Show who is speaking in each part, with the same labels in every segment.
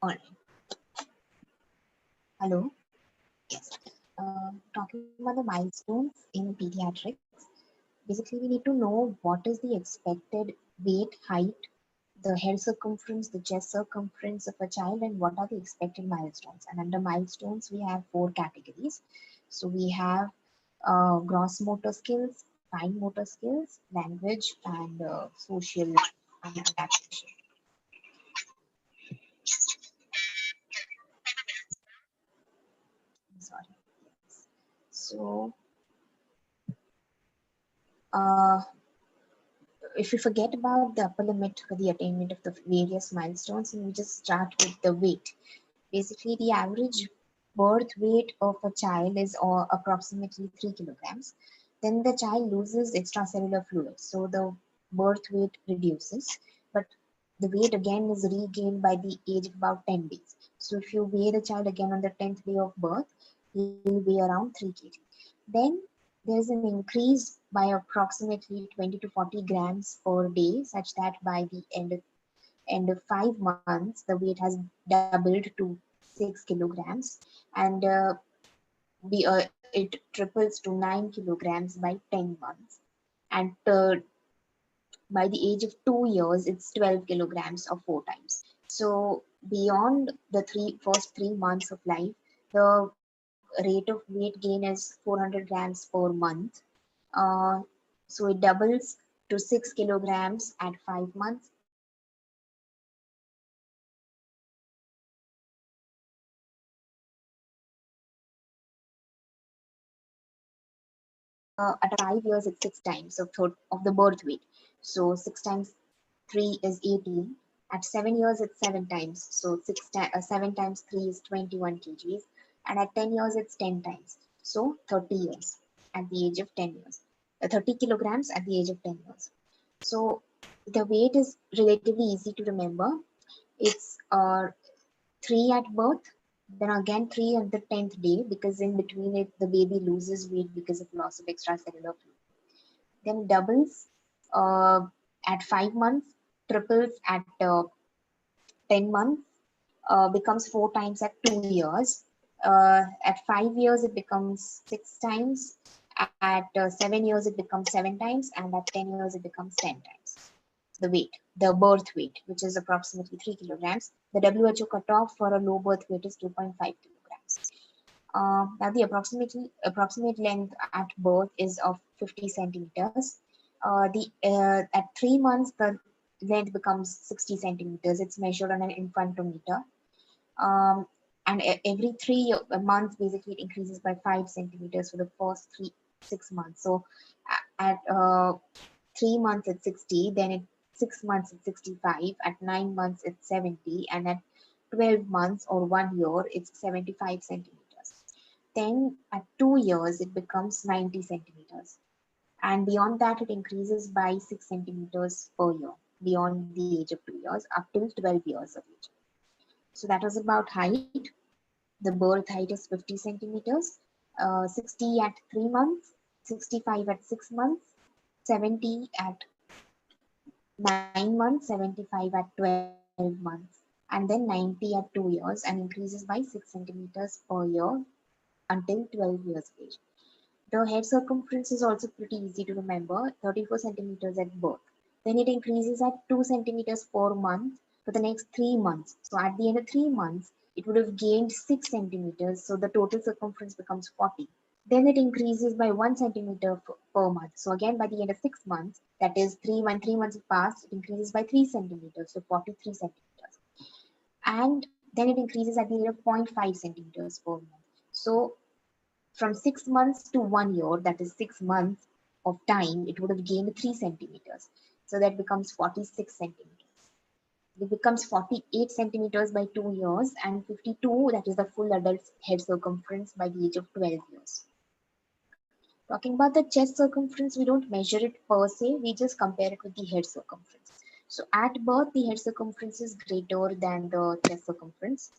Speaker 1: All right. Hello. Yes. Talking about the milestones in pediatrics, basically we need to know what is the expected weight, height, the head circumference, the chest circumference of a child, and what are the expected milestones. And under milestones, we have four categories. So we have gross motor skills, fine motor skills, language, and social adaptation. Sorry. Yes. So uh, if we forget about the upper limit for the attainment of the various milestones, and we just start with the weight. Basically, the average birth weight of a child is approximately 3 kilograms. Then the child loses extracellular fluid, so the birth weight reduces, but the weight again is regained by the age of about 10 days. So if you weigh the child again on the 10th day of birth, he will weigh around 3 kg. Then there is an increase by approximately 20 to 40 grams per day, such that by the end of 5 months, the weight has doubled to 6 kilograms, and it triples to 9 kilograms by 10 months. And by the age of 2 years, it's 12 kilograms or four times. So beyond the first 3 months of life, the rate of weight gain is 400 grams per month. Uh, so it doubles to 6 kilograms at 5 months. At 5 years, it's six times of the birth weight. So 6 times 3 is 18. At 7 years, it's seven times. So 7 times 3 is 21 kgs. And at 10 years, it's 10 times. So 30 years at the age of 10 years. 30 kilograms at the age of 10 years. So the weight is relatively easy to remember. It's 3 at birth, then again 3 on the 10th day, because in between it the baby loses weight because of loss of extracellular fluid. Then doubles at 5 months, triples at 10 months, becomes four times at 2 years. At 5 years, it becomes six times. At 7 years, it becomes seven times. And at 10 years, it becomes 10 times. The weight, the birth weight, which is approximately 3 kilograms. The WHO cutoff for a low birth weight is 2.5 kilograms. Now, the approximate length at birth is of 50 centimeters. At 3 months, the length becomes 60 centimeters. It's measured on an infantometer. Um, and every 3 months, basically, it increases by 5 centimeters for the first 6 months. So at 3 months, it's 60. Then at 6 months, it's 65. At 9 months, it's 70. And at 12 months or 1 year, it's 75 centimeters. Then at 2 years, it becomes 90 centimeters. And beyond that, it increases by 6 centimeters per year, beyond the age of 2 years, up till 12 years of age. So that was about height. The birth height is 50 centimeters, 60 at 3 months, 65 at 6 months, 70 at 9 months, 75 at 12 months, and then 90 at 2 years, and increases by 6 centimeters per year until 12 years of age. The head circumference is also pretty easy to remember, 34 centimeters at birth. Then it increases at 2 centimeters per month for the next 3 months. So at the end of 3 months, it would have gained 6 centimeters, so the total circumference becomes 40. Then it increases by 1 centimeter per month. So again, by the end of 6 months, that is when 3 months have passed, it increases by 3 centimeters, so 43 centimeters. And then it increases at the rate of 0.5 centimeters per month. So from 6 months to 1 year, that is 6 months of time, it would have gained 3 centimeters. So that becomes 46 centimeters. It becomes 48 centimeters by 2 years, and 52, that is the full adult head circumference by the age of 12 years. Talking about the chest circumference, we don't measure it per se, we just compare it with the head circumference. So at birth, the head circumference is greater than the chest circumference.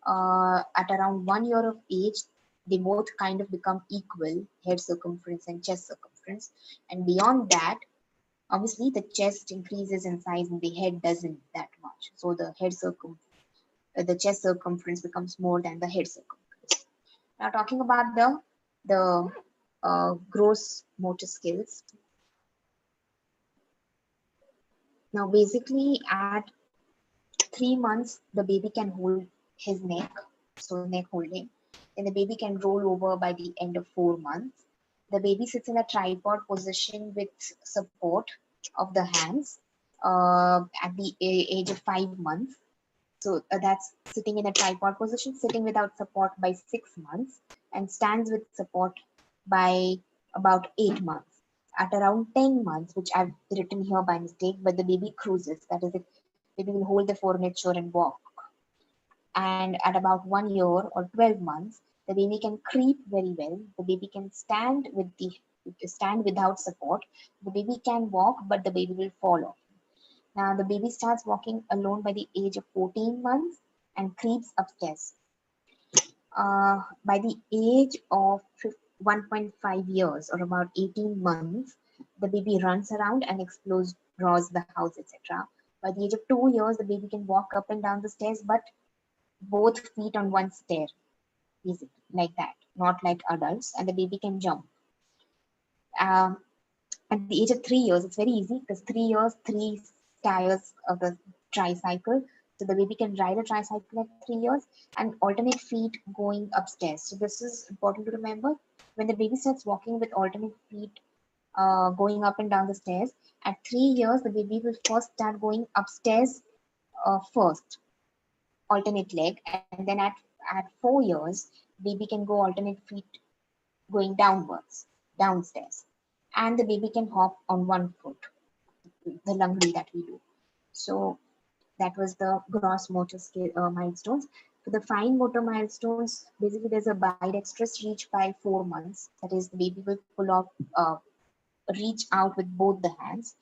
Speaker 1: At around 1 year of age, they both kind of become equal, head circumference and chest circumference. And beyond that, obviously the chest increases in size and the head doesn't that much. So the head circumference the chest circumference becomes more than the head circumference. Now talking about the gross motor skills. Now basically at 3 months the baby can hold his neck, so neck holding. Then the baby can roll over by the end of 4 months. The baby sits in a tripod position with support of the hands at the age of 5 months. So that's sitting in a tripod position, sitting without support by 6 months, and stands with support by about 8 months. At around 10 months, which I've written here by mistake, but the baby cruises, that is, the baby will hold the furniture and walk. And at about 1 year or 12 months, the baby can creep very well. The baby can stand without support. The baby can walk, but the baby will fall off. Now, the baby starts walking alone by the age of 14 months and creeps upstairs. By the age of 1.5 years or about 18 months, the baby runs around and explores the house, etc. By the age of 2 years, the baby can walk up and down the stairs, but both feet on one stair, basically, like that, not like adults, and the baby can jump. Um, at the age of 3 years, it's very easy because 3 years, three tires of the tricycle. So the baby can ride a tricycle at 3 years and alternate feet going upstairs. So this is important to remember. When the baby starts walking with alternate feet going up and down the stairs, at 3 years, the baby will first start going upstairs first, alternate leg, and then at 4 years, baby can go alternate feet going downwards, downstairs, and the baby can hop on one foot, the lungri that we do. So that was the gross motor skill milestones. For the fine motor milestones, basically there's a bidextrous reach by 4 months. That is, the baby will pull off, reach out with both the hands.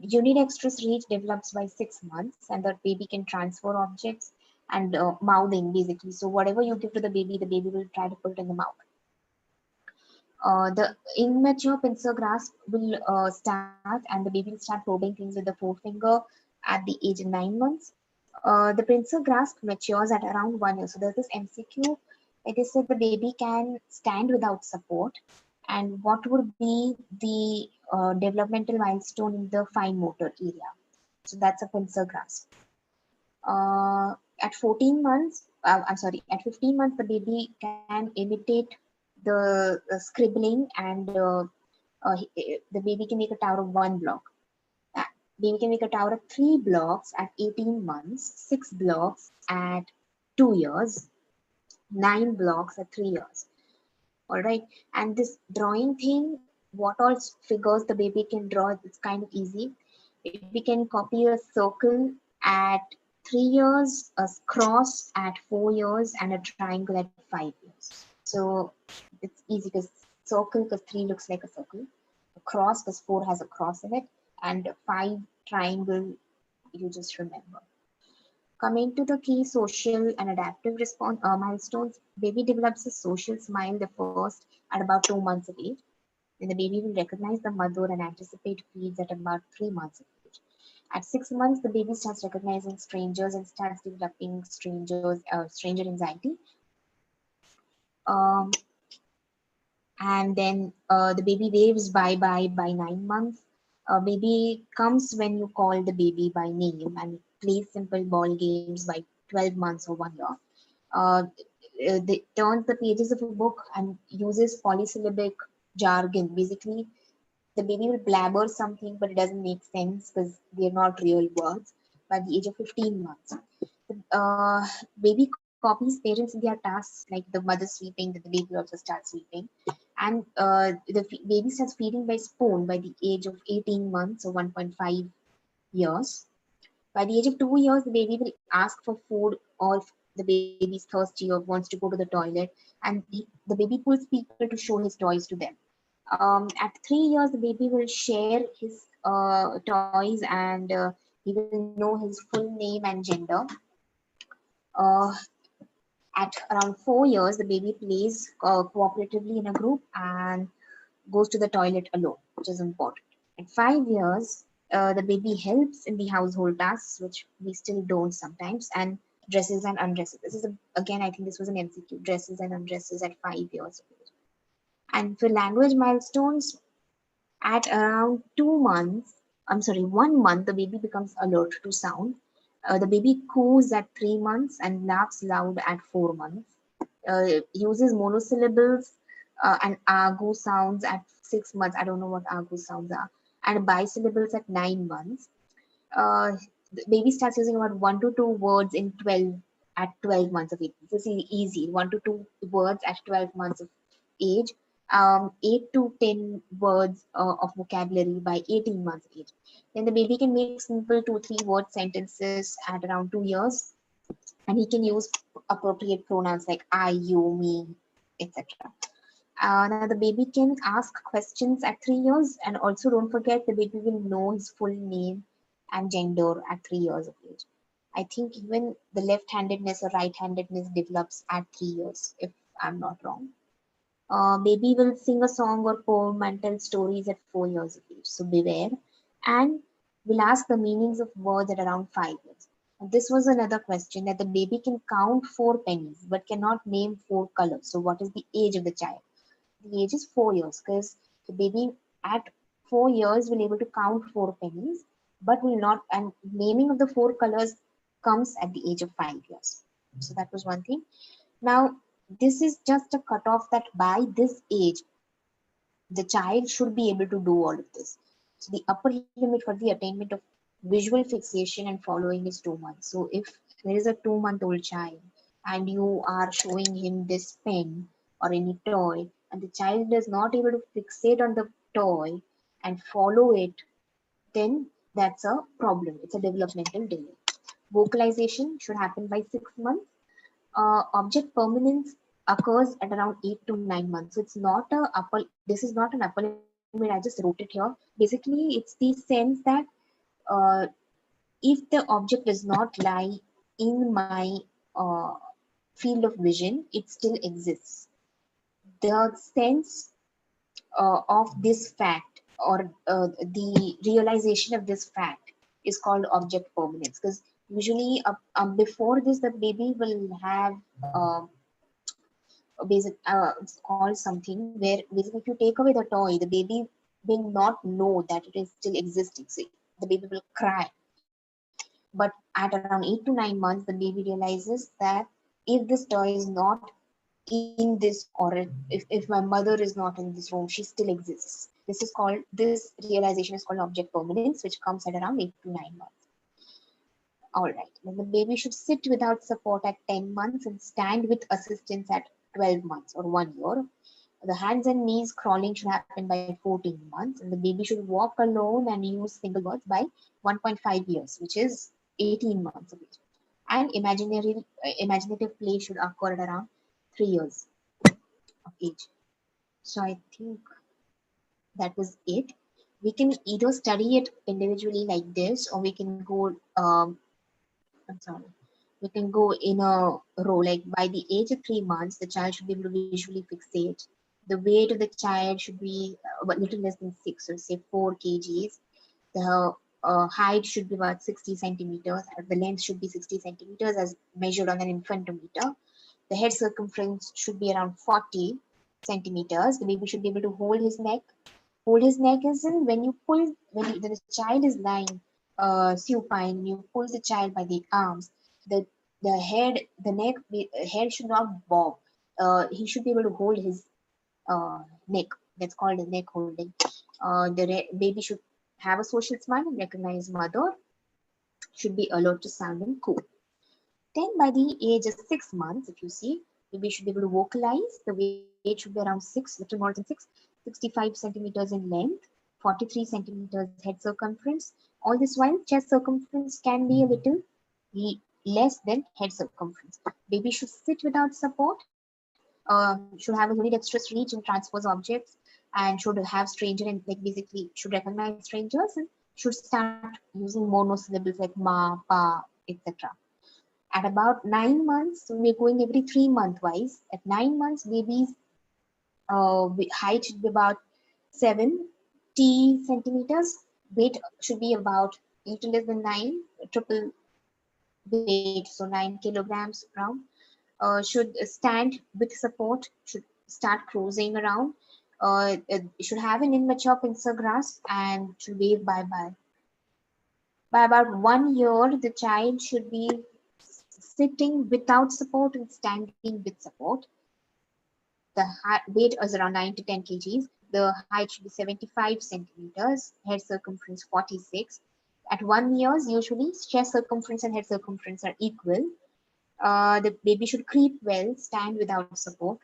Speaker 1: Unidextrous reach develops by 6 months, and the baby can transfer objects and mouthing basically. So whatever you give to the baby will try to put it in the mouth. The immature pincer grasp will start, and the baby will start probing things with the forefinger at the age of 9 months. The pincer grasp matures at around 1 year. So there's this MCQ. It is said the baby can stand without support. And what would be the developmental milestone in the fine motor area? So that's a pincer grasp. At 14 months, at 15 months, the baby can imitate the scribbling, and the baby can make a tower of 1 block. Uh, Baby can make a tower of 3 blocks at 18 months, 6 blocks at 2 years, 9 blocks at 3 years. All right, and this drawing thing, what all figures the baby can draw, it's kind of easy. Baby can copy a circle at 3 years, a cross at 4 years, and a triangle at 5 years. So it's easy because circle, because 3 looks like a circle, a cross because 4 has a cross in it, and 5 triangle, you just remember. Coming to the key social and adaptive response milestones, baby develops a social smile the first at about 2 months of age. Then the baby will recognize the mother and anticipate feeds at about 3 months of age. At 6 months, the baby starts recognizing strangers and starts developing stranger anxiety. Um, and then the baby waves bye-bye by 9 months. Baby comes when you call the baby by name and plays simple ball games by 12 months or 1 year. They turns the pages of a book and uses polysyllabic jargon. Basically, the baby will blabber something, but it doesn't make sense because they're not real words by the age of 15 months. Uh, Baby copies parents in their tasks, like the mother sweeping, that the baby also starts sweeping. And the baby starts feeding by spoon by the age of 18 months or 1.5 years. By the age of 2 years, the baby will ask for food, or if the baby is thirsty or wants to go to the toilet, and the baby pulls people to show his toys to them. At 3 years, the baby will share his toys, and he will know his full name and gender. Uh, at around 4 years, the baby plays cooperatively in a group and goes to the toilet alone, which is important. At 5 years, the baby helps in the household tasks, which we still don't sometimes, and dresses and undresses. This is again, I think this was an MCQ, dresses and undresses at 5 years of age. And for language milestones, at around 2 months, I'm sorry, 1 month, the baby becomes alert to sound. The baby coos at 3 months and laughs loud at 4 months. Uses monosyllables and argu sounds at 6 months. I don't know what argu sounds are. And bisyllables at 9 months. The baby starts using about 1 to 2 words in 12 months of age. This is easy. 1 to 2 words at 12 months of age. 8 to 10 words of vocabulary by 18 months of age. Then the baby can make simple 2-3 word sentences at around 2 years, and he can use appropriate pronouns like I, you, me, etc. Now the baby can ask questions at 3 years, and also don't forget the baby will know his full name and gender at 3 years of age. I think even the left-handedness or right-handedness develops at 3 years, if I'm not wrong. Baby will sing a song or poem and tell stories at 4 years of age. So beware. And will ask the meanings of words at around 5 years. And this was another question, that the baby can count 4 pennies but cannot name 4 colors. So what is the age of the child? The age is 4 years, because the baby at 4 years will able to count 4 pennies, but will not, and naming of the 4 colors comes at the age of 5 years. So that was one thing. Now, this is just a cutoff that by this age, the child should be able to do all of this. So the upper limit for the attainment of visual fixation and following is 2 months. So if there is a 2-month-old child and you are showing him this pen or any toy, and the child is not able to fixate on the toy and follow it, then that's a problem. It's a developmental delay. Vocalization should happen by 6 months. Object permanence occurs at around 8 to 9 months. So it's not a upper. This is not an upper limit. I just wrote it here. Basically, it's the sense that uh, if the object does not lie in my uh, field of vision, it still exists. The sense of this fact, or the realization of this fact, is called object permanence. Because usually, before this, the baby will have it's called something where basically if you take away the toy, the baby will not know that it is still existing. So the baby will cry. But at around 8 to 9 months, the baby realizes that if this toy is not in this, or if my mother is not in this room, she still exists. This realization is called object permanence, which comes at around 8 to 9 months. All right. Then the baby should sit without support at 10 months and stand with assistance at 12 months or 1 year. The hands and knees crawling should happen by 14 months, and the baby should walk alone and use single words by 1.5 years, which is 18 months of age. And imaginative play should occur at around 3 years of age. So I think that was it. We can either study it individually like this, or we can go I'm sorry. We can go in a row, like by the age of 3 months, the child should be able to visually fixate. The weight of the child should be a little less than 6, or say 4 kgs. The height should be about 60 centimeters. The length should be 60 centimeters as measured on an infantometer. The head circumference should be around 40 centimeters. The baby should be able to hold his neck. Hold his neck is in when you pull, when the child is lying supine, you pull the child by the arms. The head should not bob. He should be able to hold his neck. That's called a neck holding. The baby should have a social smile and recognize mother. Should be alert to sound and cool. Then by the age of 6 months, if you see, baby should be able to vocalize. The weight should be around 6, little more than 6, 65 centimeters in length, 43 centimeters head circumference. All this while, chest circumference can be a little less than head circumference. Baby should sit without support, should have a unidextrous reach and transfers objects, and should have stranger and like basically should recognize strangers, and should start using monosyllables like ma, pa, etc. At about 9 months, so we're going every 3 month wise. At 9 months, baby's height should be about 70 centimeters. Weight should be about little less than 9, triple weight, so 9 kilograms around. Should stand with support, should start cruising around, should have an immature pincer grasp and should wave bye bye. By about 1 year, the child should be sitting without support and standing with support. The weight is around 9 to 10 kgs. The height should be 75 centimeters, head circumference 46. At 1 year, usually chest circumference and head circumference are equal. The baby should creep well, stand without support,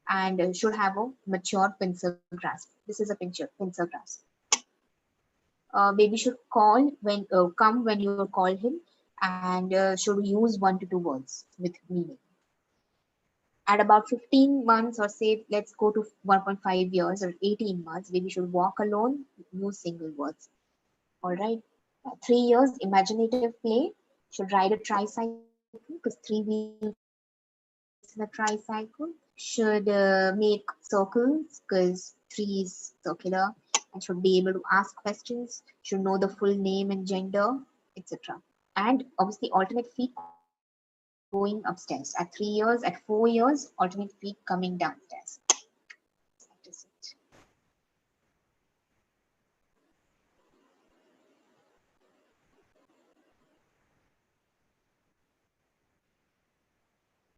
Speaker 1: and should have a mature pincer grasp. This is a pincer grasp. Baby should come when you call him, and should use 1 to 2 words with meaning. At about 15 months, or say let's go to 1.5 years or 18 months, baby should walk alone, use single words. All right. 3 years, imaginative play, should ride a tricycle because 3 wheels in a tricycle. Should make circles because 3 is circular, and should be able to ask questions, should know the full name and gender, etc. And obviously alternate feet going upstairs. At 3 years, at 4 years, alternate feet coming downstairs.